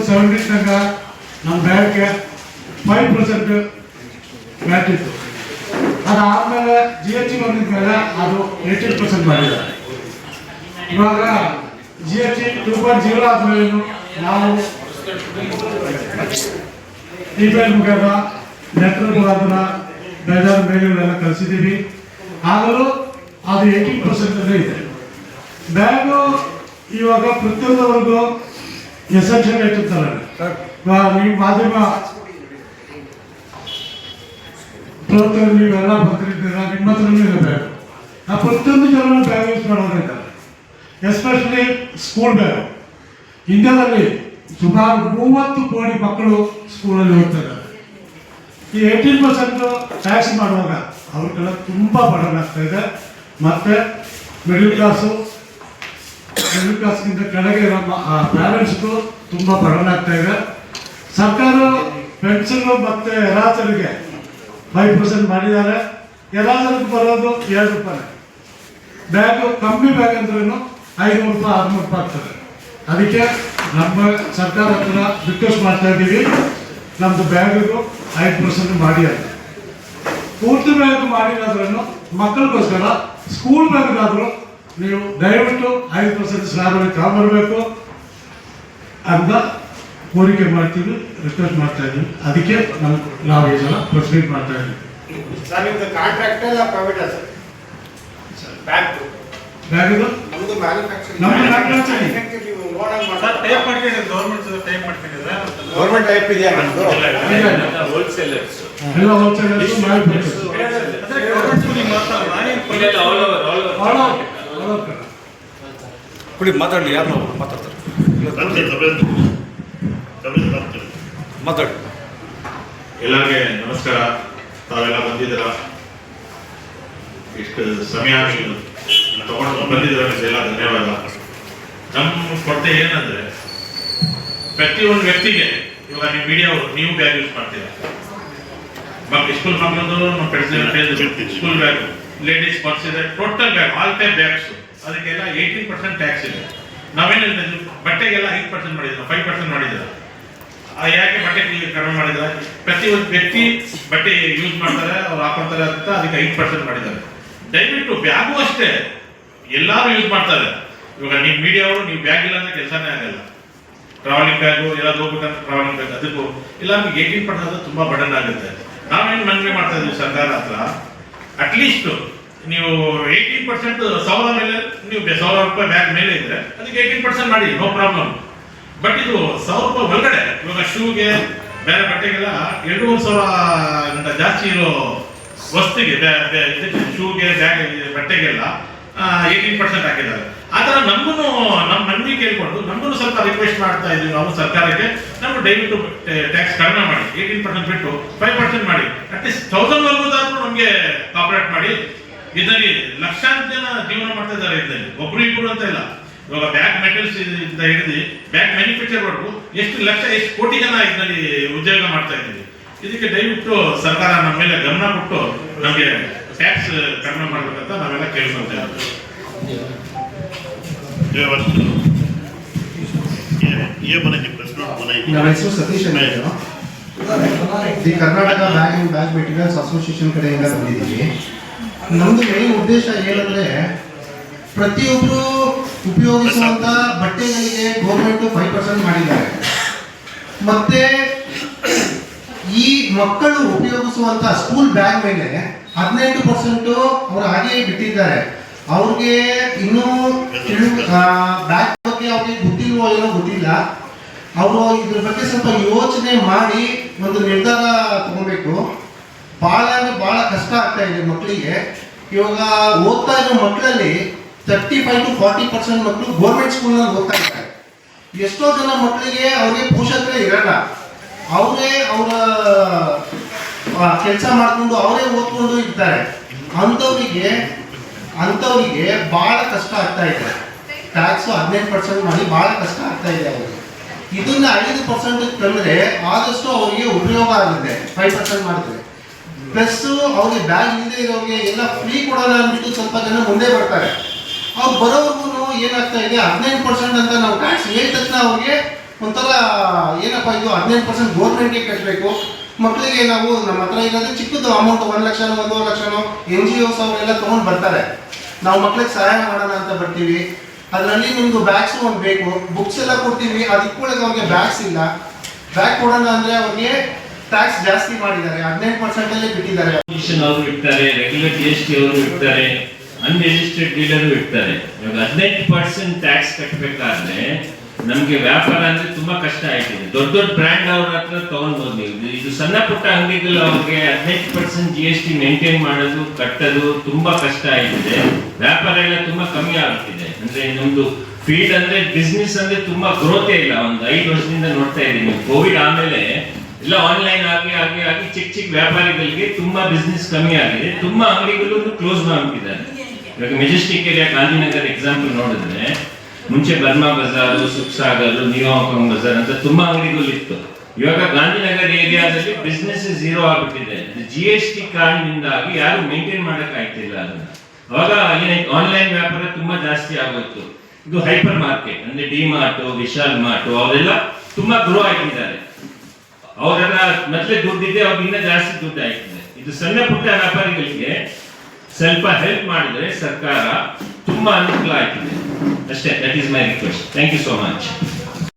2017 ತನಕ ನಮ್ಮ ಬ್ಯಾಂಕ್ಗೆ 5% ವ್ಯಾಟ್ ಇತ್ತು. ಅದಾದಮೇಲೆ GST ಬಂದಿದ ಮೇಲೆ ಅದು 18% ಮಾಡಿದ್ದಾರೆ. ಇವಾಗ GST 2.0 ಆದ್ಮೇಲೆ ನಾವು ಇಮೇಲ್ ಮುಖಾಂತರ ನೆಟ್ವರ್ಕ್ ಮುಖಾಂತರ ಬೇಜಾರು ಮೇಲ್ಗಳೆಲ್ಲ ಕಳಿಸಿದ್ದೀವಿ. ಆದರೂ ಅದು 18% ಇದೆ. ಬ್ಯಾಂಕು ಇವಾಗ ಪ್ರತಿಯೊಂದವರೆಗೂ ಎಸೆನ್ಷಿಯಲ್ ಇಟ್ಟಿರ್ತಾರೆ. ನೀವು ಮಾಧ್ಯಮ ನೀವೆಲ್ಲ ಬರ್ತಿರ್ತೀರ, ನಿಮ್ಮ ಹತ್ರನೂ ಇದೆ ಬ್ಯಾಗ್. ಆ ಪ್ರತಿಯೊಂದು ಜನ ಬ್ಯಾಗ್ ಯೂಸ್ ಮಾಡೋರಿದ್ದಾರೆ, ಎಸ್ಪೆಷಲಿ ಸ್ಕೂಲ್ ಬ್ಯಾಗ್. ಇಂಡಿಯಾದಲ್ಲಿ ಸುಮಾರು 30 ಕೋಟಿ ಮಕ್ಕಳು ಸ್ಕೂಲಲ್ಲಿ ಹೋಗ್ತಾ ಇದ್ದಾರೆ. ಈ 18% ಟ್ಯಾಕ್ಸ್ ಮಾಡುವಾಗ ಅವ್ರಿಗೆಲ್ಲ ತುಂಬ ಬರ್ಡನ್ ಆಗ್ತಾ ಇದೆ. ಮತ್ತು ಮಿಡಲ್ ಕ್ಲಾಸ್ಗಿಂತ ಕೆಳಗೆ ಇರೋ ಪ್ಯಾರೆಂಟ್ಸ್ಗೂ ತುಂಬ ಬರ್ಡನ್ ಆಗ್ತಾ ಇದೆ. ಸರ್ಕಾರ ಪೆನ್ಷನ್ ಮತ್ತು ಎಲ್ಲಾಚರಿಗೆ 5% ಮಾಡಿದ್ದಾರೆ. ಎಲ್ಲಾಚರಿಗೆ ಬರೋದು 2 ರೂಪಾಯಿ. ಬ್ಯಾಗು ಕಮ್ಮಿ ಬ್ಯಾಗ್ ಅಂದ್ರೂ 500 ರೂಪಾಯಿ 600 ರೂಪಾಯಿ ಆಗ್ತದೆ. ಅದಕ್ಕೆ ನಮ್ಮ ಸರ್ಕಾರ ಹತ್ರ ರಿಕ್ವೆಸ್ಟ್ ಮಾಡ್ತಾ ಇದ್ದೀವಿ, ನಮ್ಮದು ಬ್ಯಾಗಿಗೂ 5% ಮಾಡಿ ಅಂತ. ಪೂರ್ತಿ ಬ್ಯಾಗ್ ಮಾಡಿರೋದ್ರೂ ಮಕ್ಕಳಿಗೋಸ್ಕರ ಸ್ಕೂಲ್ ಬ್ಯಾಗ್ಗಾದರೂ ನೀವು ದಯವಿಟ್ಟು 5% ಸ್ಲ್ಯಾಬಲ್ಲಿ ತಗೊಂಬರ್ಬೇಕು ಅಂತ ಕೋರಿಕೆ ಮಾಡ್ತೀವಿ, ರಿಕ್ವೆಸ್ಟ್ ಮಾಡ್ತಾ ಇದ್ದೀವಿ. ಅದಕ್ಕೆ ನಾವು ಈ ಸಲ ಪ್ರೊಸೀಡ್ ಮಾಡ್ತಾ ಇದ್ದೀವಿ. ಸರ್ ನಿಮ್ದು ಕಾಂಟ್ರಾಕ್ಟ್ ಅಲ್ಲ ಪ್ರೈವೇಟ್ ಸರ್? ಬ್ಯಾಗ್ದು ನಮ್ಮದು ಮ್ಯಾನುಫ್ಯಾಕ್ಚರಿಂಗ್. ನೀವು ಲೋನ್ ಆಗಿ ಸರ್ ಟೈಪ್ ಮಾಡ್ಕೊಂಡಿದ್ರೆ ಗೌರ್ಮೆಂಟ್ ಟೈಪ್ ಮಾಡ್ಕೊಂಡಿದ್ರೆ ಗೌರ್ಮೆಂಟ್ ಟೈಪ್ ಇದೆಯಾ ನಮ್ಮದು? ಹೋಲ್ಸೇಲರ್ಸ್ ಎಲ್ಲ ಹೋಲ್ಸೇಲರ್ಸ್ ಮ್ಯಾನುಫ್ಯಾಕ್ಚರ್ ಅಂದ್ರೆ ಗೌರ್ಮೆಂಟ್ ಸ್ಕೂಲಿಂಗ್ ಮಾತ್ರ ನಾನೇನು ಆಲ್ ಕುಡಿ ಮಾತಾಡಲಿ, ಯಾರು ಮಾತಾಡ್ತಾರೆ ಮಾತಾಡಿ. ಎಲ್ಲರಿಗೆ ನಮಸ್ಕಾರ. ತಾವೆಲ್ಲ ಬಂದಿದ್ದೀರ, ಇಷ್ಟು ಸಮಯ ತಗೊಂಡು ಬಂದಿದ್ದೀರ, ಎಲ್ಲ ಧನ್ಯವಾದ. ನಮ್ಮ ಕೊರತೆ ಏನಂದ್ರೆ ಪ್ರತಿಯೊಂದು ವ್ಯಕ್ತಿಗೆ ಇವಾಗ ನೀವು ಮೀಡಿಯಾವರು ನೀವು ಬ್ಯಾಗ್ ಯೂಸ್ ಮಾಡ್ತೀರಾ. ಸ್ಕೂಲ್ ಮಕ್ಕಳದು ನಮ್ಮ ಸ್ಕೂಲ್ ಬ್ಯಾಗ್, ಲೇಡೀಸ್ ಪರ್ಸ್ ಇದೆ, total bag, all type bags, ಅದಕ್ಕೆಲ್ಲ 18% ಟ್ಯಾಕ್ಸ್ ಇದೆ. ನಾವೇನು ಹೇಳ್ತೀವಿ, ಬಟ್ಟೆಗೆಲ್ಲ 8% ಮಾಡಿದ್ರೆ 5% ಮಾಡಿದ್ದಾರೆ. ಯಾಕೆ ಬಟ್ಟೆ ಕಡಿಮೆ ಮಾಡಿದ್ದಾರೆ? ಪ್ರತಿಯೊಂದು ವ್ಯಕ್ತಿ ಬಟ್ಟೆ ಯೂಸ್ ಮಾಡ್ತಾರೆ, ಅವ್ರು ಹಾಕೊಂತಾರೆ ಅಂತ ಅದಕ್ಕೆ 5% ಮಾಡಿದ್ದಾರೆ. ದಯವಿಟ್ಟು ಬ್ಯಾಗು ಅಷ್ಟೇ ಎಲ್ಲರೂ ಯೂಸ್ ಮಾಡ್ತಾರೆ. ಇವಾಗ ನೀವು ಮೀಡಿಯಾವರು ನೀವು ಬ್ಯಾಗ್ ಇಲ್ಲ ಅಂದ್ರೆ ಕೆಲಸನೇ ಆಗಲ್ಲ. ಟ್ರಾವೆಲಿಂಗ್ ಬ್ಯಾಗು ಎಲ್ಲಾದ್ರೂ ಹೋಗ್ಬೇಕಂದ್ರೆ ಟ್ರಾವೆಲಿಂಗ್ ಬ್ಯಾಗ್, ಅದಕ್ಕೂ ಇಲ್ಲ 18% ತುಂಬ ಬರ್ಡನ್ ಆಗುತ್ತೆ. ನಾವೇನು ಮನವಿ ಮಾಡ್ತಾ ಇದ್ದೀವಿ ಸರ್ಕಾರ ಹತ್ರ, ಅಟ್ಲೀಸ್ಟ್ ನೀವು 18% 1000 ಮೇಲೆ, ನೀವು 1000 ರೂಪಾಯಿ ಬ್ಯಾಗ್ ಮೇಲೆ ಇದ್ರೆ ಅದಕ್ಕೆ 18% ಮಾಡಿ, ನೋ ಪ್ರಾಬ್ಲಮ್. ಬಟ್ ಇದು 1000 ರೂಪಾಯಿ ಒಳಗಡೆ ಇವಾಗ ಶೂಗೆ ಬೇರೆ ಬಟ್ಟೆಗೆಲ್ಲ 2500 ಜಾಸ್ತಿ ಇರೋ ವಸ್ತುಗೆ, ಶೂಗೆ ಬ್ಯಾಗ್ ಬಟ್ಟೆಗೆಲ್ಲ 18% ಹಾಕಿದ್ದಾರೆ. ಆ ಥರ ನಮಗೂ ನಮ್ಮ ಮನವಿ ಕೇಳ್ಕೊಂಡು ನಮಗೂ ಸ್ವಲ್ಪ ರಿಕ್ವೆಸ್ಟ್ ಮಾಡ್ತಾ ಇದ್ದೀವಿ ನಾವು ಸರ್ಕಾರಕ್ಕೆ, ನಮ್ಗೆ ದಯವಿಟ್ಟು ಟ್ಯಾಕ್ಸ್ ಕಡಿಮೆ ಮಾಡಿ, 18% ಬಿಟ್ಟು 5% ಮಾಡಿ. ಅಟ್ಲೀಸ್ಟ್ 1000 ನಮಗೆ ಕಾಪರೇಟ್ ಮಾಡಿ. ಇದರಲ್ಲಿ ಲಕ್ಷಾಂತರ ಜನ ಜೀವನ ಮಾಡ್ತಾ ಇದ್ದಾರೆ. ಇದರಲ್ಲಿ ಒಬ್ರು ಇಬ್ಬರು ಅಂತ ಇಲ್ಲ. ಇವಾಗ ಬ್ಯಾಗ್ ಮೆಟೀರಿಯಲ್ಸ್ ಇಂದ ಹಿಡಿದು ಬ್ಯಾಗ್ ಮ್ಯಾನುಫ್ಯಾಕ್ಚರ್ ವರ್ಗು ಎಷ್ಟು ಕೋಟಿ ಜನ ಇದರಲ್ಲಿ ಉದ್ಯೋಗ ಮಾಡ್ತಾ ಇದ್ದೀವಿ. ಇದಕ್ಕೆ ದಯವಿಟ್ಟು ಸರ್ಕಾರ ನಮ್ಮ ಮೇಲೆ ಗಮನ ಕೊಟ್ಟು ನಮಗೆ ಟ್ಯಾಕ್ಸ್ ಕಡಿಮೆ ಮಾಡ್ಬೇಕಂತ ನಾವೆಲ್ಲ ಕೇಳ್ಕೊಳ್ತಾ ಇದ್ದೀವಿ. ನನ್ನ ಹೆಸರು ಸತೀಶ್ ಅಂತ. The Karnataka bag and bag materials association ಕಡೆಯಿಂದ ಬಂದಿದ್ದೀವಿ. ನಮ್ಮದು ಮೇನ್ ಉದ್ದೇಶ ಏನಂದರೆ, ಪ್ರತಿಯೊಬ್ಬರು ಉಪಯೋಗಿಸುವಂಥ ಬಟ್ಟೆಗಳಿಗೆ ಗೌರ್ಮೆಂಟ್ 5% ಮಾಡಿದ್ದಾರೆ. ಮತ್ತು ಈ ಮಕ್ಕಳು ಉಪಯೋಗಿಸುವಂಥ ಸ್ಕೂಲ್ ಬ್ಯಾಗ್ ಮೇಲೆ 18% ಅವರು ಹಾಗೆಯೇ ಬಿಟ್ಟಿದ್ದಾರೆ. ಅವ್ರಿಗೆ ಇನ್ನೂ ಬ್ಯಾಗ್ ಬಗ್ಗೆ ಅವ್ರಿಗೆ ಗೊತ್ತಿಲ್ವೋ ಏನೋ ಗೊತ್ತಿಲ್ಲ. ಅವರು ಇದ್ರ ಬಗ್ಗೆ ಸ್ವಲ್ಪ ಯೋಚನೆ ಮಾಡಿ ಒಂದು ನಿರ್ಧಾರ ತಗೋಬೇಕು. ಭಾಳ ಅಂದರೆ ಭಾಳ ಕಷ್ಟ ಆಗ್ತಾ ಇದೆ ಮಕ್ಕಳಿಗೆ. ಇವಾಗ ಓದ್ತಾ ಇರೋ ಮಕ್ಕಳಲ್ಲಿ 35 to 40% ಮಕ್ಕಳು ಗೌರ್ಮೆಂಟ್ ಸ್ಕೂಲ್ನಲ್ಲಿ ಓದ್ತಾ ಇದ್ದಾರೆ. ಎಷ್ಟೋ ಜನ ಮಕ್ಕಳಿಗೆ ಅವ್ರಿಗೆ ಪೋಷಕರೇ ಇರಲ್ಲ. ಅವರೇ ಅವರ ಕೆಲಸ ಮಾಡಿಕೊಂಡು ಅವರೇ ಓದ್ಕೊಂಡು ಇರ್ತಾರೆ. ಅಂಥವರಿಗೆ ಭಾಳ ಕಷ್ಟ ಆಗ್ತಾ ಇದೆ. ಟ್ಯಾಕ್ಸು 18% ಮಾಡಿ ಭಾಳ ಕಷ್ಟ ಆಗ್ತಾ ಇದೆ ಅವರಿಗೆ. ಇದನ್ನ 5% ತಂದರೆ ಆದಷ್ಟು ಅವರಿಗೆ ಉಪಯೋಗ ಆಗುತ್ತೆ. 5% ಮಾಡಿದ್ರೆ ಪ್ಲಸ್ ಅವ್ರಿಗೆ ಬ್ಯಾಗ್ ಇಲ್ಲದೆ ಇರೋರಿಗೆ ಎಲ್ಲ ಫ್ರೀ ಕೊಡೋಣ ಅಂದ್ಬಿಟ್ಟು ಸ್ವಲ್ಪ ಜನ ಮುಂದೆ ಬರ್ತಾರೆ. ಅವ್ರು ಬರೋರ್ಗು ಏನಾಗ್ತಾ ಇದೆ, 18% ಅಂತ ನಾವು ಟ್ಯಾಕ್ಸ್ ಹೇಳಿದ ತಕ್ಷಣ ಅವ್ರಿಗೆ ಒಂಥರ ಏನಪ್ಪ ಇದು 18% ಗೌರ್ಮೆಂಟ್ಗೆ ಕಟ್ಟಬೇಕು, ಮಕ್ಕಳಿಗೆ ನಾವು ನಮ್ಮ ಹತ್ರ ಇರೋದೇ ಚಿಕ್ಕದು ಅಮೌಂಟ್ 1 ಲಕ್ಷನೋ 1.5 ಲಕ್ಷನೋ NGOs ಅವರೆಲ್ಲ ತೊಗೊಂಡು ಬರ್ತಾರೆ, ನಾವು ಮಕ್ಳಿಗೆ ಸಹಾಯ ಮಾಡೋಣ ಅಂತ ಬರ್ತೀವಿ. ಅದರಲ್ಲಿ ನಿಮ್ದು ಬ್ಯಾಗ್ಸು ಒಂದು ಬೇಕು, ಬುಕ್ಸ್ ಎಲ್ಲ ಕೊಡ್ತೀವಿ, ಅದಕ್ಕೆ ಅವ್ರಿಗೆ ಬ್ಯಾಗ್ಸ್ ಇಲ್ಲ. ಬ್ಯಾಗ್ ಕೊಡೋಣ ಅಂದರೆ ಅವ್ರಿಗೆ ಟ್ಯಾಕ್ಸ್ ಜಾಸ್ತಿ ಮಾಡಿದ್ದಾರೆ, 18% ಬಿಟ್ಟಿದ್ದಾರೆ. ಅವರು ಇರ್ತಾರೆ, ರೆಗ್ಯುಲರ್ GST ಅವರು ಇರ್ತಾರೆ, ಅನ್ರಿಜಿಸ್ಟರ್ಡ್ ಡೀಲರು ಇರ್ತಾರೆ. ಇವಾಗ 18% ಟ್ಯಾಕ್ಸ್ ಕಟ್ಟಬೇಕಾದ್ರೆ ನಮ್ಗೆ ವ್ಯಾಪಾರ ಅಂದ್ರೆ ತುಂಬಾ ಕಷ್ಟ ಆಯ್ತಿದೆ. ದೊಡ್ಡ ದೊಡ್ಡ ಬ್ರ್ಯಾಂಡ್ ಅವ್ರ ಹತ್ರ ತಗೊಂಡ್ಬೋದು ನೀವು. ಇದು ಸಣ್ಣ ಪುಟ್ಟ ಅಂಗಡಿಗಳು ಅವ್ರಿಗೆ 18% GST ಮೇಂಟೈನ್ ಮಾಡೋದು ಕಟ್ಟೋದು ತುಂಬಾ ಕಷ್ಟ ಆಯ್ತಿದೆ. ವ್ಯಾಪಾರ ಎಲ್ಲ ತುಂಬಾ ಕಮ್ಮಿ ಆಗ್ತಿದೆ. ಅಂದ್ರೆ ನಮ್ದು ಫೀಲ್ಡ್ ಅಂದ್ರೆ ಬಿಸ್ನೆಸ್ ಅಂದ್ರೆ ತುಂಬಾ ಗ್ರೋತೆ ಇಲ್ಲ. ಒಂದು 5 ವರ್ಷದಿಂದ ನೋಡ್ತಾ ಇದ್ದೀನಿ. ಕೋವಿಡ್ ಆಮೇಲೆ ಎಲ್ಲ ಆನ್ಲೈನ್ ಆಗಿ ಆಗಿ ಆಗಿ ಚಿಕ್ಕ ಚಿಕ್ಕ ವ್ಯಾಪಾರಿಗಳಿಗೆ ತುಂಬಾ ಬಿಸ್ನೆಸ್ ಕಮ್ಮಿ ಆಗಿದೆ. ತುಂಬಾ ಅಂಗಡಿಗಳು ಕ್ಲೋಸ್ ಮಾಡ್ಬಿಟ್ಟಿದ್ದಾರೆ. ಇವಾಗ ಮೆಜೆಸ್ಟಿಕ್ ಏರಿಯಾ ಗಾಂಧಿನಗರ್ ಎಕ್ಸಾಂಪಲ್ ನೋಡಿದ್ರೆ ಮುಂಚೆ ಬರ್ಮಾ ಬಜಾರ್, ಸುಖಸಾಗರ್, ನ್ಯೂ ಹಾಂಕಾಂಗ್ ಬಜಾರ್ ಅಂತ ತುಂಬಾ ಅಂಗಡಿಗಳು ಇತ್ತು. ಇವಾಗ ಗಾಂಧಿನಗರ್ ಏರಿಯಾದಲ್ಲಿ ಬಿಸ್ನೆಸ್ ಝೀರೋ ಆಗ್ಬಿಟ್ಟಿದೆ. GST ಕಾರಣದಿಂದಾಗಿ ಯಾರು ಮೇಂಟೈನ್ ಮಾಡಕ್ ಆಯ್ತಿಲ್ಲ ಅದನ್ನ. ಅವಾಗ ಆನ್ಲೈನ್ ವ್ಯಾಪಾರ ತುಂಬಾ ಜಾಸ್ತಿ ಆಗೋಯ್ತು. ಇದು ಹೈಪರ್ ಮಾರ್ಕೆಟ್ ಅಂದ್ರೆ ಡಿ ಮಾರ್ಟ್, ವಿಶಾಲ್ ಮಾರ್ಟ್ ಅವರೆಲ್ಲ ತುಂಬಾ ಗ್ರೋ ಆಗಿದ್ದಾರೆ. ಅವರೆಲ್ಲ ಮೊದಲೇ ದುಡ್ಡಿದೆ, ಅವ್ರಿಗೆ ಇನ್ನೂ ಜಾಸ್ತಿ ದುಡ್ಡು ಆಯ್ತಿದೆ. ಇದು ಸಣ್ಣ ಪುಟ್ಟ ವ್ಯಾಪಾರಿಗಳಿಗೆ ಸ್ವಲ್ಪ ಹೆಲ್ಪ್ ಮಾಡಿದ್ರೆ ಸರ್ಕಾರ ತುಂಬಾ ಅನುಕೂಲ ಆಯ್ತಿದೆ ಅಷ್ಟೇ. That is my request. Thank you so much.